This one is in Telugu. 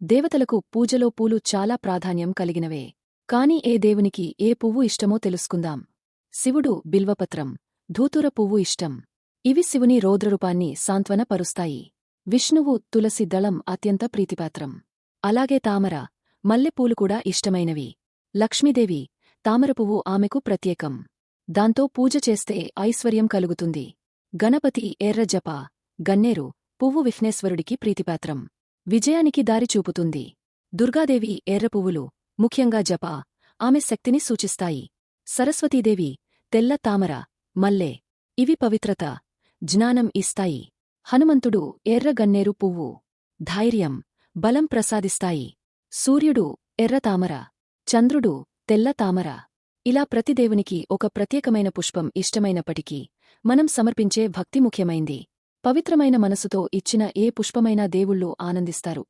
దేవతలకు పూజలో పూలు చాలా ప్రాధాన్యం కలిగినవే. కాని ఏ దేవునికి ఏ పువ్వు ఇష్టమో తెలుసుకుందాం. శివుడు బిల్వపత్రం, ధూతుర పువ్వు ఇష్టం. ఇవి శివుని రౌద్రరూపాన్ని సాంత్వన పరుస్తాయి. విష్ణువు తులసి దళం అత్యంత ప్రీతిపాత్రం. అలాగే తామర, మల్లెపూలు కూడా ఇష్టమైనవి. లక్ష్మీదేవి, తామరపువ్వు ఆమెకు ప్రత్యేకం. దాంతో పూజ చేస్తే ఐశ్వర్యం కలుగుతుంది. గణపతి ఎర్ర జప, గన్నేరు పువ్వు విఘ్నేశ్వరుడికి ప్రీతిపాత్రం. విజయానికి దారి చూపుతుంది. దుర్గాదేవి ఎర్ర పువ్వులు, ముఖ్యంగా జప, ఆమె శక్తిని సూచిస్తాయి. సరస్వతీదేవి తెల్ల తామర, మల్లె, ఇవి పవిత్రత, జ్ఞానం ఇస్తాయి. హనుమంతుడు ఎర్ర గన్నేరు పువ్వు, ధైర్యం, బలం ప్రసాదిస్తాయి. సూర్యుడు ఎర్ర తామర, చంద్రుడు తెల్ల తామర. ఇలా ప్రతి దేవునికి ఒక ప్రత్యేకమైన పుష్పం ఇష్టమైనప్పటికీ మనం సమర్పించే భక్తి ముఖ్యమైంది. పవిత్రమైన మనసుతో ఇచ్చిన ఏ పుష్పమైనా దేవుళ్ళు ఆనందిస్తారు.